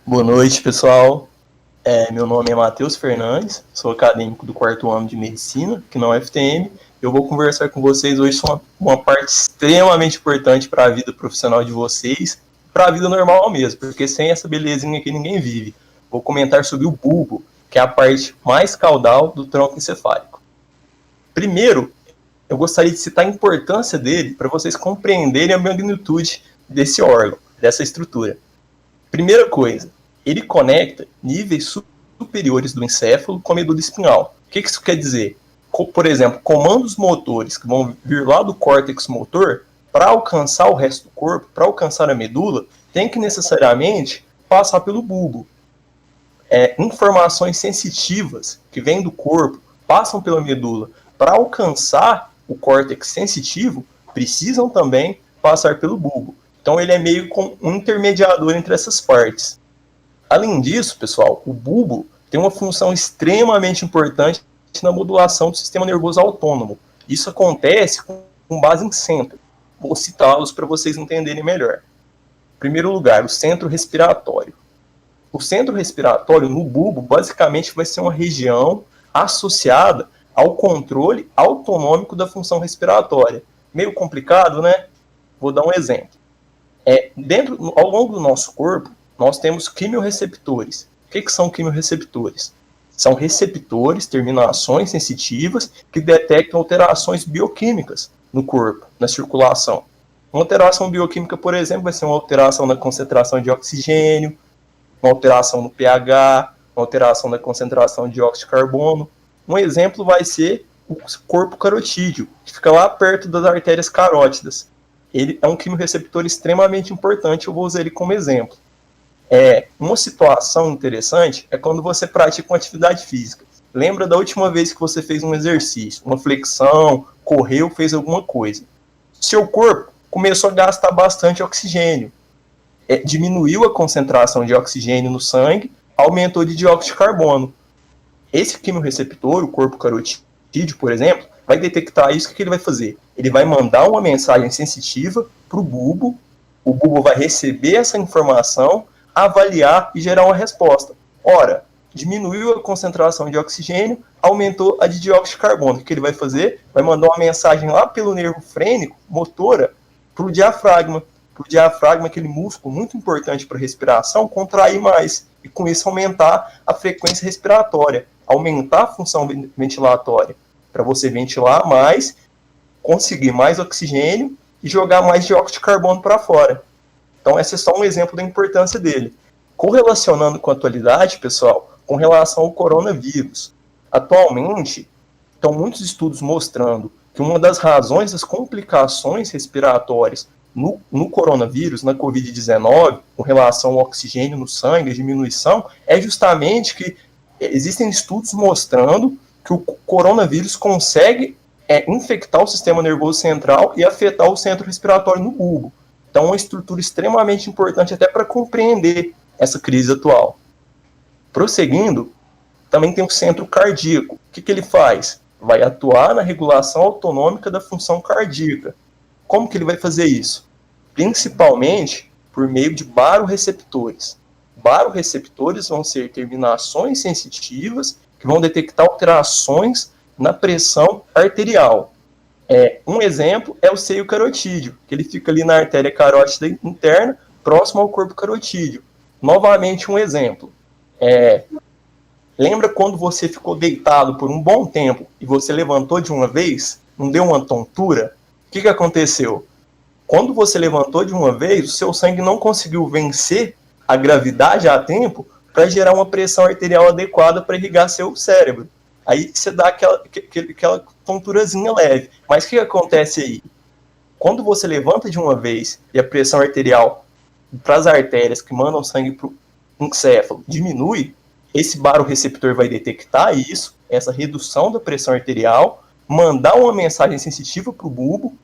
Boa noite, pessoal. Meu nome é Matheus Fernandes, sou acadêmico do 4º ano de Medicina, aqui na UFTM. Eu vou conversar com vocês hoje sobre uma parte extremamente importante para a vida profissional de vocês, para a vida normal mesmo, porque sem essa belezinha aqui ninguém vive. Vou comentar sobre o bulbo, que é a parte mais caudal do tronco encefálico. Primeiro, eu gostaria de citar a importância dele para vocês compreenderem a magnitude desse órgão, dessa estrutura. Primeira coisa, ele conecta níveis superiores do encéfalo com a medula espinhal. O que isso quer dizer? Por exemplo, comandos motores que vão vir lá do córtex motor, para alcançar o resto do corpo, para alcançar a medula, tem que necessariamente passar pelo bulbo. Informações sensitivas que vêm do corpo, passam pela medula, para alcançar o córtex sensitivo, precisam também passar pelo bulbo. Então ele é meio com um intermediador entre essas partes. Além disso, pessoal, o bulbo tem uma função extremamente importante na modulação do sistema nervoso autônomo. Isso acontece com base em centro. Vou citá-los para vocês entenderem melhor. Em primeiro lugar, o centro respiratório. O centro respiratório no bulbo basicamente vai ser uma região associada ao controle autonômico da função respiratória. Meio complicado, né? Vou dar um exemplo. Ao longo do nosso corpo, nós temos quimiorreceptores. O que são quimiorreceptores? São receptores, terminações sensitivas, que detectam alterações bioquímicas no corpo, na circulação. Uma alteração bioquímica, por exemplo, vai ser uma alteração na concentração de oxigênio, uma alteração no pH, uma alteração na concentração de dióxido de carbono. Um exemplo vai ser o corpo carotídeo, que fica lá perto das artérias carótidas. Ele é um quimiorreceptor extremamente importante, eu vou usar ele como exemplo. Uma situação interessante é quando você pratica uma atividade física. Lembra da última vez que você fez um exercício, uma flexão, correu, fez alguma coisa. Seu corpo começou a gastar bastante oxigênio. Diminuiu a concentração de oxigênio no sangue, aumentou de dióxido de carbono. Esse quimiorreceptor, o corpo carotídeo, por exemplo, vai detectar isso. O que ele vai fazer? Ele vai mandar uma mensagem sensitiva para o bulbo vai receber essa informação, avaliar e gerar uma resposta. Ora, diminuiu a concentração de oxigênio, aumentou a de dióxido de carbono. O que ele vai fazer? Vai mandar uma mensagem lá pelo nervo frênico, motora, para o diafragma. Para o diafragma, aquele músculo muito importante para a respiração, contrair mais. E com isso aumentar a frequência respiratória, aumentar a função ventilatória. Para você ventilar mais, conseguir mais oxigênio e jogar mais dióxido de carbono para fora. Então, esse é só um exemplo da importância dele. Correlacionando com a atualidade, pessoal, com relação ao coronavírus. Atualmente, estão muitos estudos mostrando que uma das razões das complicações respiratórias no coronavírus, na Covid-19, com relação ao oxigênio no sangue, a diminuição, é justamente que existem estudos mostrando que o coronavírus consegue infectar o sistema nervoso central e afetar o centro respiratório no bulbo. Então, é uma estrutura extremamente importante até para compreender essa crise atual. Prosseguindo, também tem o centro cardíaco. O que ele faz? Vai atuar na regulação autonômica da função cardíaca. Como que ele vai fazer isso? Principalmente por meio de barorreceptores. Barorreceptores vão ser terminações sensitivas que vão detectar alterações na pressão arterial. Um exemplo é o seio carotídeo, que ele fica ali na artéria carótida interna, próximo ao corpo carotídeo. Novamente um exemplo. Lembra quando você ficou deitado por um bom tempo e você levantou de uma vez? Não deu uma tontura? O que aconteceu? Quando você levantou de uma vez, o seu sangue não conseguiu vencer a gravidade a tempo para gerar uma pressão arterial adequada para irrigar seu cérebro. Aí você dá aquela tonturazinha leve. Mas o que acontece aí? Quando você levanta de uma vez e a pressão arterial para as artérias que mandam sangue para o encéfalo diminui, esse barorreceptor vai detectar isso, essa redução da pressão arterial, mandar uma mensagem sensitiva para o bulbo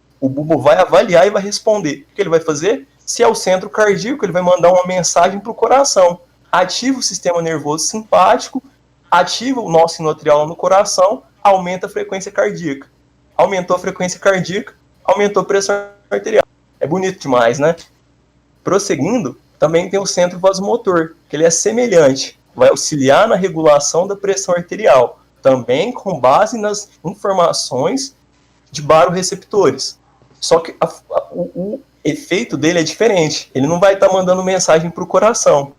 vai avaliar e vai responder. O que ele vai fazer? Se é o centro cardíaco, ele vai mandar uma mensagem para o coração. Ativa o sistema nervoso simpático, ativa o nó sinoatrial no coração, aumenta a frequência cardíaca. Aumentou a frequência cardíaca, aumentou a pressão arterial. É bonito demais, né? Prosseguindo, também tem o centro vasomotor, que ele é semelhante, vai auxiliar na regulação da pressão arterial, também com base nas informações de baroreceptores. Só que o efeito dele é diferente. Ele não vai estar mandando mensagem para o coração,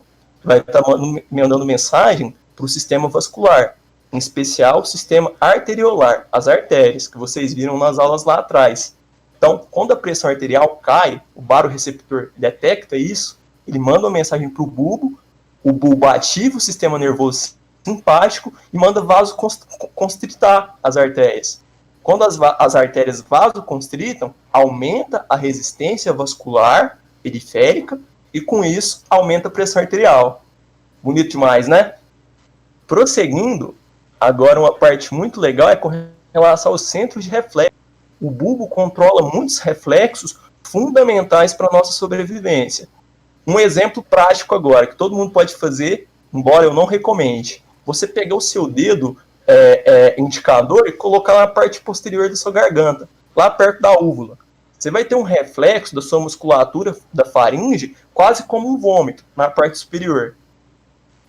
vai estar mandando mensagem para o sistema vascular, em especial o sistema arteriolar, as artérias, que vocês viram nas aulas lá atrás. Então, quando a pressão arterial cai, o baroreceptor detecta isso, ele manda uma mensagem para o bulbo ativa o sistema nervoso simpático e manda vasoconstritar as artérias. Quando as artérias vasoconstritam, aumenta a resistência vascular periférica e, com isso, aumenta a pressão arterial. Bonito demais, né? Prosseguindo, agora uma parte muito legal é com relação aos centros de reflexo. O bulbo controla muitos reflexos fundamentais para a nossa sobrevivência. Um exemplo prático agora, que todo mundo pode fazer, embora eu não recomende. Você pegar o seu dedo indicador e colocar na parte posterior da sua garganta, lá perto da úvula. Você vai ter um reflexo da sua musculatura da faringe, quase como um vômito, na parte superior.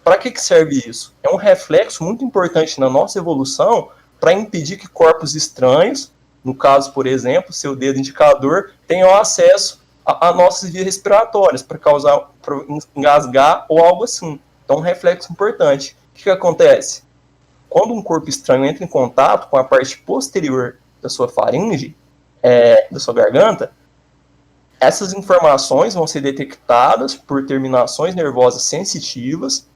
Para que serve isso? É um reflexo muito importante na nossa evolução para impedir que corpos estranhos, no caso, por exemplo, seu dedo indicador, tenham acesso a nossas vias respiratórias, para engasgar ou algo assim. Então, um reflexo importante. O que acontece? Quando um corpo estranho entra em contato com a parte posterior da sua faringe, da sua garganta, essas informações vão ser detectadas por terminações nervosas sensitivas,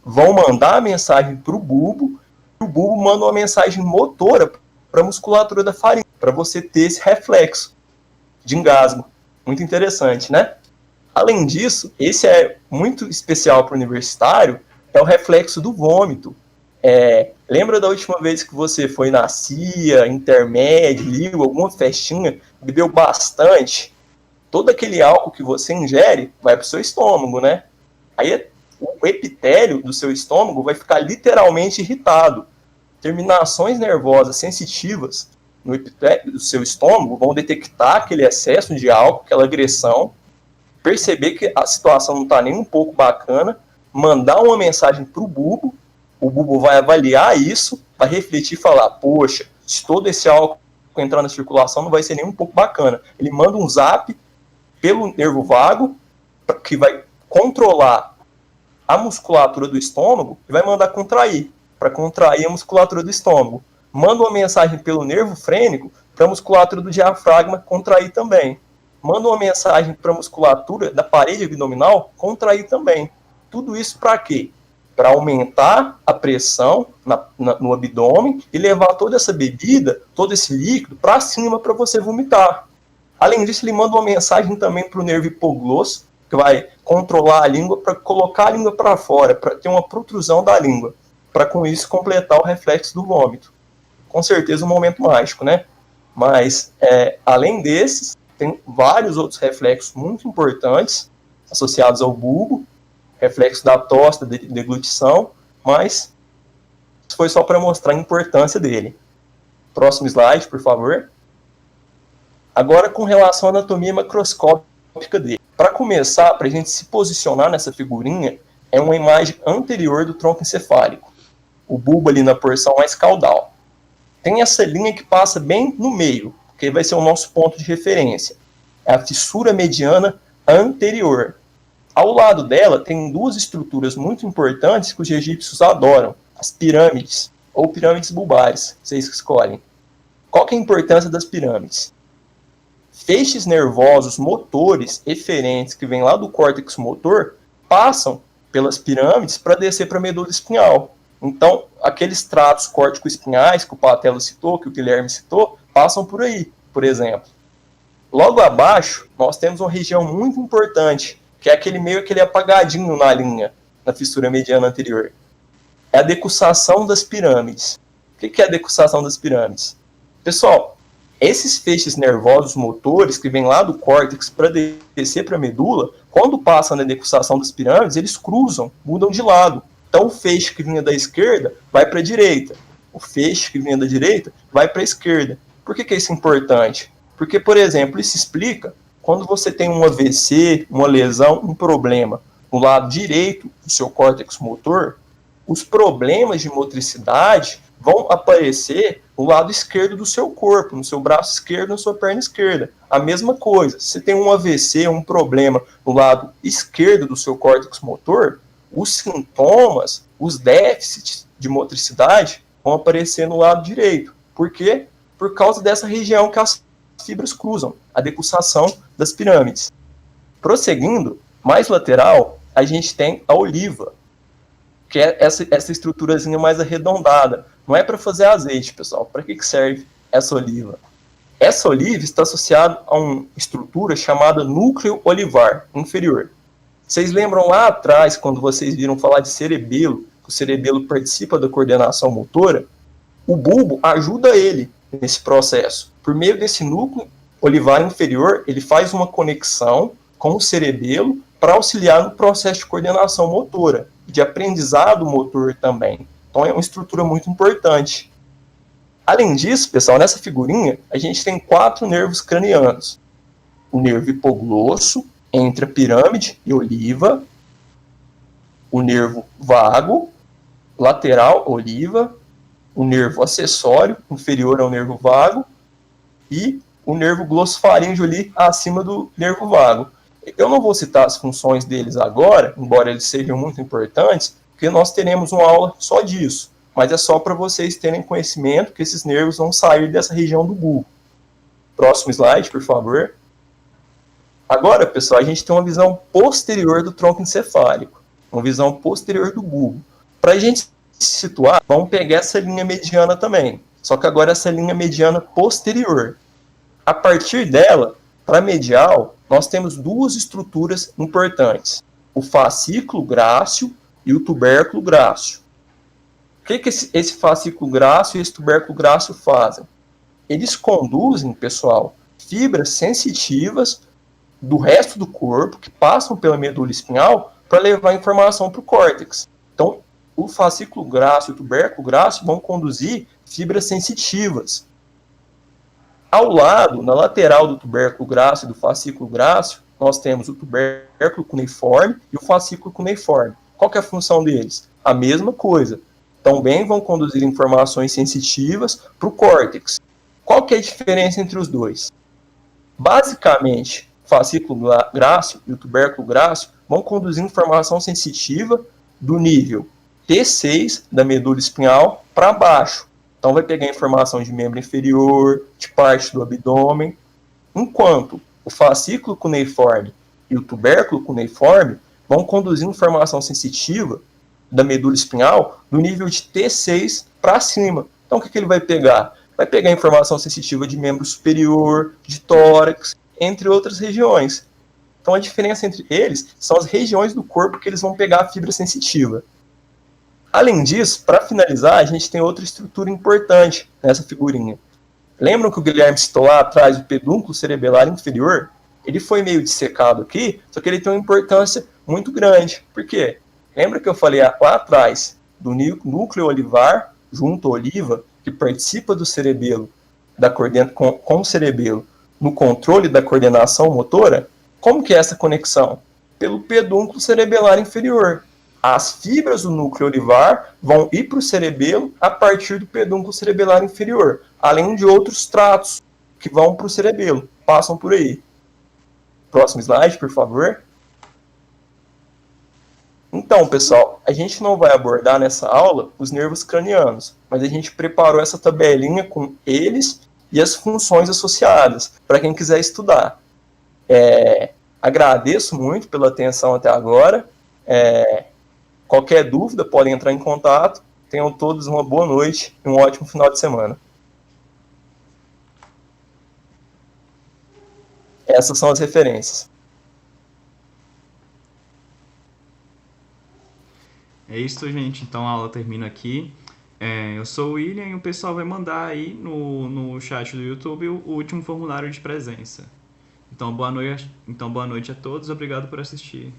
vão mandar a mensagem para o bulbo, e o bulbo manda uma mensagem motora para a musculatura da faringe, para você ter esse reflexo de engasgo. Muito interessante, né? Além disso, esse é muito especial para o universitário, é o reflexo do vômito. Lembra da última vez que você foi na CIA, intermédio, liu, alguma festinha, bebeu bastante? Todo aquele álcool que você ingere vai para o seu estômago, né? Aí o epitélio do seu estômago vai ficar literalmente irritado. Terminações nervosas sensitivas no epitélio do seu estômago vão detectar aquele excesso de álcool, aquela agressão, perceber que a situação não está nem um pouco bacana, mandar uma mensagem para o bulbo vai avaliar isso, vai refletir e falar, poxa, se todo esse álcool entrar na circulação não vai ser nem um pouco bacana. Ele manda um zap pelo nervo vago, que vai controlar a musculatura do estômago e vai mandar contrair, para contrair a musculatura do estômago. Manda uma mensagem pelo nervo frênico para a musculatura do diafragma contrair também. Manda uma mensagem para a musculatura da parede abdominal contrair também. Tudo isso para quê? Para aumentar a pressão no abdômen e levar toda essa bebida, todo esse líquido para cima para você vomitar. Além disso, ele manda uma mensagem também para o nervo hipoglosso, que vai controlar a língua para colocar a língua para fora, para ter uma protrusão da língua, para com isso completar o reflexo do vômito. Com certeza um momento mágico, né? Mas, além desses, tem vários outros reflexos muito importantes associados ao bulbo, reflexo da tosse, da deglutição, mas isso foi só para mostrar a importância dele. Próximo slide, por favor. Agora, com relação à anatomia macroscópica dele. Para começar, para a gente se posicionar nessa figurinha, é uma imagem anterior do tronco encefálico. O bulbo ali na porção mais caudal. Tem essa linha que passa bem no meio, que vai ser o nosso ponto de referência. É a fissura mediana anterior. Ao lado dela, tem duas estruturas muito importantes que os egípcios adoram. As pirâmides, ou pirâmides bulbares, vocês que escolhem. Qual que é a importância das pirâmides? Feixes nervosos motores eferentes que vêm lá do córtex motor passam pelas pirâmides para descer para a medula espinhal. Então, aqueles tratos córtico-espinhais que o Patelo citou, que o Guilherme citou, passam por aí, por exemplo. Logo abaixo, nós temos uma região muito importante, que é aquele apagadinho na linha, na fissura mediana anterior. É a decussação das pirâmides. O que é a decussação das pirâmides? Pessoal, esses feixes nervosos motores que vêm lá do córtex para descer para a medula, quando passam na decussação das pirâmides, eles cruzam, mudam de lado. Então, o feixe que vinha da esquerda vai para a direita. O feixe que vinha da direita vai para a esquerda. Por que isso é importante? Porque, por exemplo, isso explica quando você tem um AVC, uma lesão, um problema. no lado direito do seu córtex motor, os problemas de motricidade vão aparecer no lado esquerdo do seu corpo, no seu braço esquerdo, na sua perna esquerda. A mesma coisa, se tem um AVC, um problema no lado esquerdo do seu córtex motor, os sintomas, os déficits de motricidade vão aparecer no lado direito. Por quê? Por causa dessa região que as fibras cruzam, a depulsação das pirâmides. Prosseguindo, mais lateral, a gente tem a oliva, que é essa estruturazinha mais arredondada. Não é para fazer azeite, pessoal. Para que serve essa oliva? Essa oliva está associada a uma estrutura chamada núcleo olivar inferior. Vocês lembram lá atrás, quando vocês viram falar de cerebelo, que o cerebelo participa da coordenação motora? O bulbo ajuda ele nesse processo. Por meio desse núcleo olivar inferior, ele faz uma conexão com o cerebelo para auxiliar no processo de coordenação motora, de aprendizado motor também. Então é uma estrutura muito importante. Além disso, pessoal, nessa figurinha, a gente tem 4 nervos cranianos. O nervo hipoglosso, entre a pirâmide e oliva, o nervo vago, lateral, oliva, o nervo acessório, inferior ao nervo vago, e o nervo glossofaríngeo ali acima do nervo vago. Eu não vou citar as funções deles agora, embora eles sejam muito importantes, porque nós teremos uma aula só disso, mas é só para vocês terem conhecimento que esses nervos vão sair dessa região do bulbo. Próximo slide, por favor. Agora, pessoal, a gente tem uma visão posterior do tronco encefálico, uma visão posterior do bulbo. Para a gente se situar, vamos pegar essa linha mediana também, só que agora essa linha mediana posterior. A partir dela, para a medial, nós temos 2 estruturas importantes, o fascículo grácil e o tubérculo grácil. O que esse fascículo grácil e esse tubérculo grácil fazem? Eles conduzem, pessoal, fibras sensitivas do resto do corpo que passam pela medula espinhal para levar informação para o córtex. Então, o fascículo grácil e o tubérculo grácil vão conduzir fibras sensitivas. Ao lado, na lateral do tubérculo grácil e do fascículo grácil, nós temos o tubérculo cuneiforme e o fascículo cuneiforme. Qual que é a função deles? A mesma coisa. Também vão conduzir informações sensitivas para o córtex. Qual que é a diferença entre os dois? Basicamente, o fascículo grácil e o tubérculo grácil vão conduzir informação sensitiva do nível T6 da medula espinhal para baixo. Então vai pegar informação de membro inferior, de parte do abdômen, enquanto o fascículo cuneiforme e o tubérculo cuneiforme vão conduzir informação sensitiva da medula espinhal do nível de T6 para cima. Então o que ele vai pegar? Vai pegar informação sensitiva de membro superior, de tórax, entre outras regiões. Então a diferença entre eles são as regiões do corpo que eles vão pegar a fibra sensitiva. Além disso, para finalizar, a gente tem outra estrutura importante nessa figurinha. Lembram que o Guilherme citou lá atrás o pedúnculo cerebelar inferior? Ele foi meio dissecado aqui, só que ele tem uma importância muito grande. Por quê? Lembra que eu falei lá atrás do núcleo olivar, junto à oliva, que participa do cerebelo, com o cerebelo, no controle da coordenação motora? Como que é essa conexão? Pelo pedúnculo cerebelar inferior. As fibras do núcleo olivar vão ir para o cerebelo a partir do pedúnculo cerebelar inferior, além de outros tratos que vão para o cerebelo, passam por aí. Próximo slide, por favor. Então, pessoal, a gente não vai abordar nessa aula os nervos cranianos, mas a gente preparou essa tabelinha com eles e as funções associadas, para quem quiser estudar. Agradeço muito pela atenção até agora. Qualquer dúvida, podem entrar em contato. Tenham todos uma boa noite e um ótimo final de semana. Essas são as referências. É isso, gente. Então a aula termina aqui. Eu sou o William e o pessoal vai mandar aí no chat do YouTube o último formulário de presença. Então boa noite a todos. Obrigado por assistir.